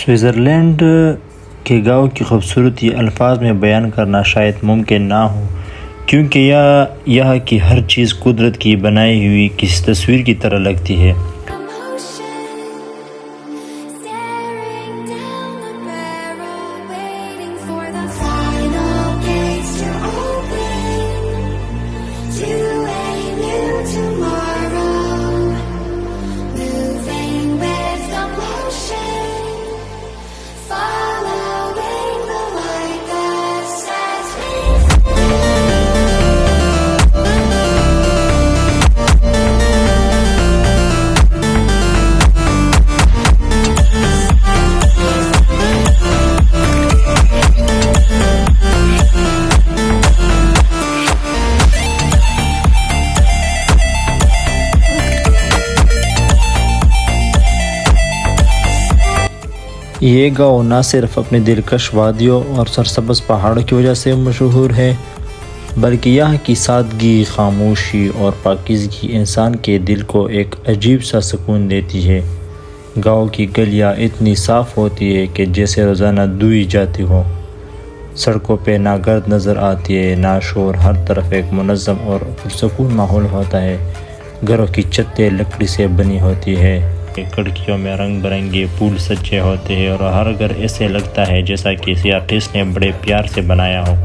Switzerland के गाँव की खूबसूरती अल्फाज में बयान करना शायद मुमकिन ना हो, क्योंकि यह की हर चीज़ कुदरत की बनाई हुई किसी तस्वीर की तरह लगती है। ये गाँव न सिर्फ अपने दिलकश वादियों और सरसब्ज़ पहाड़ों की वजह से मशहूर है, बल्कि यहाँ की सादगी, खामोशी और पाकीज़गी इंसान के दिल को एक अजीब सा सुकून देती है। गाँव की गलियाँ इतनी साफ़ होती है कि जैसे रोज़ाना धोई जाती हो। सड़कों पे ना गर्द नज़र आती है, ना शोर, हर तरफ एक मुनज़्ज़म और पुरसुकून माहौल होता है। घरों की छतें लकड़ी से बनी होती है, खिड़कियों में रंग बिरंगे फूल सजे होते हैं और हर घर ऐसे लगता है जैसा कि किसी आर्टिस्ट ने बड़े प्यार से बनाया हो।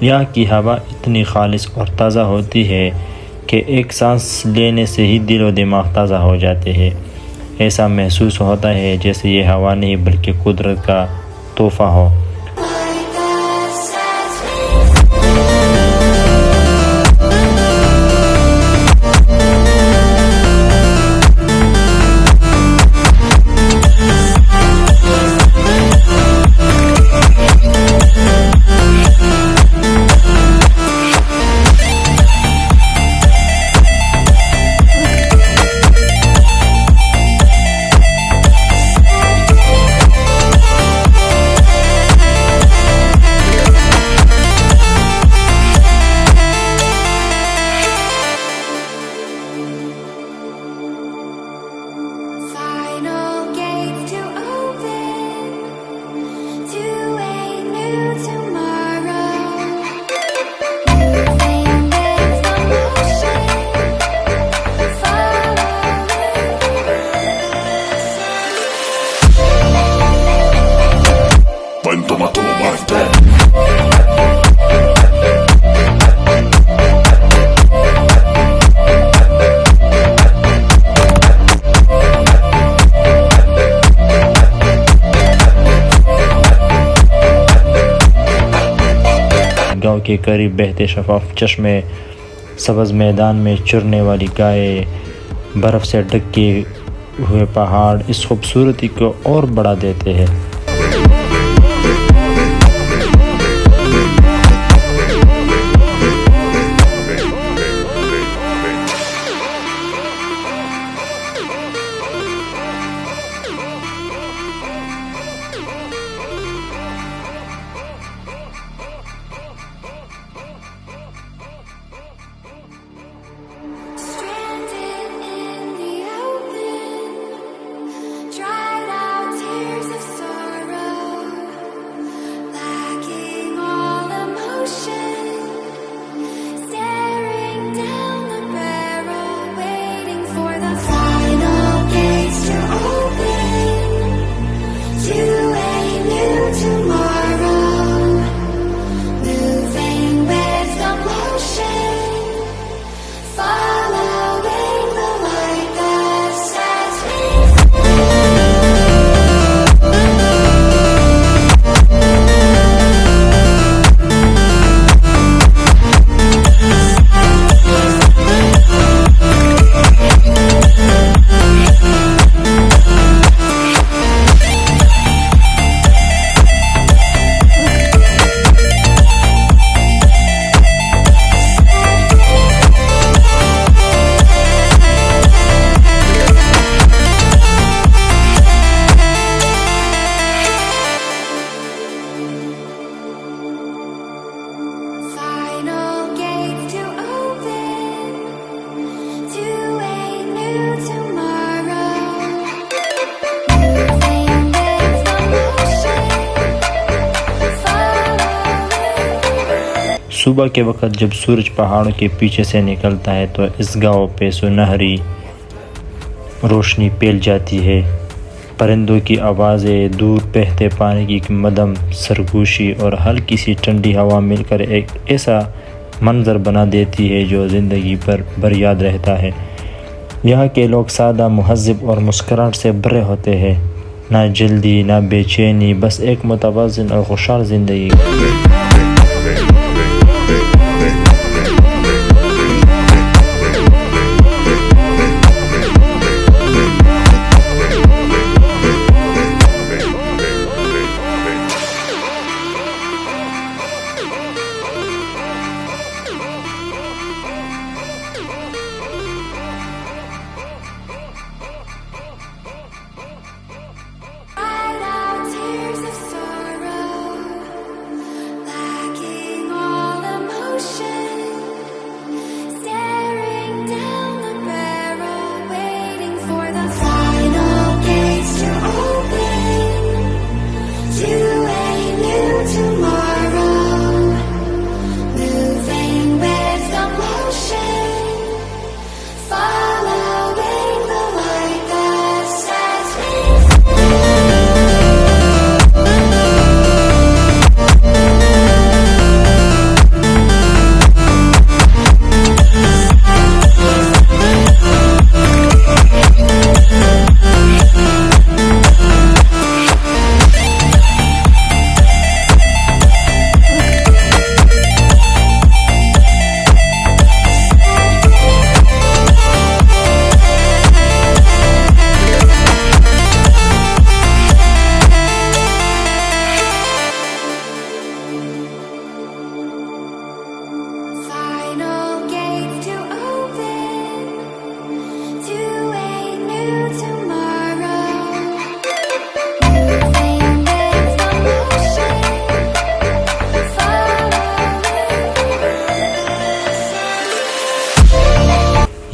यहाँ की हवा इतनी खालिस और ताज़ा होती है कि एक सांस लेने से ही दिल और दिमाग ताज़ा हो जाते हैं। ऐसा महसूस होता है जैसे ये हवा नहीं बल्कि कुदरत का तोहफ़ा हो। गाँव के करीब बहते शफाफ चश्मे, सब्ज़ मैदान में चरने वाली गायें, बर्फ़ से ढके हुए पहाड़ इस खूबसूरती को और बढ़ा देते हैं। Dried out tears of sorrow. सुबह के वक्त जब सूरज पहाड़ों के पीछे से निकलता है तो इस गांव पे सुनहरी रोशनी फैल जाती है। परिंदों की आवाज़ें, दूर बहते पानी की मदम सरगोशी और हल्की सी ठंडी हवा मिलकर एक ऐसा मंजर बना देती है जो ज़िंदगी भर याद रहता है। यहाँ के लोग सादा, मुहज़्ज़ब और मुस्कुराहट से भरे होते हैं। ना जल्दी, ना बेचैनी, बस एक मुतवाज़िन और खुशहाल ज़िंदगी।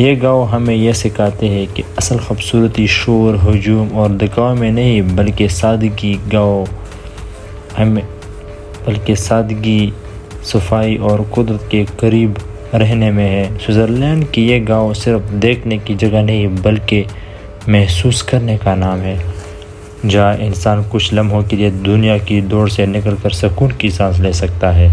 ये गाँव हमें यह सिखाते हैं कि असल खूबसूरती शोर, हजूम और दिखावे में नहीं बल्कि सादगी, सफाई और कुदरत के करीब रहने में है। स्विट्ज़रलैंड की ये गाँव सिर्फ देखने की जगह नहीं बल्कि महसूस करने का नाम है, जहाँ इंसान कुछ लम्हों के लिए दुनिया की दौड़ से निकलकर सुकून की सांस ले सकता है।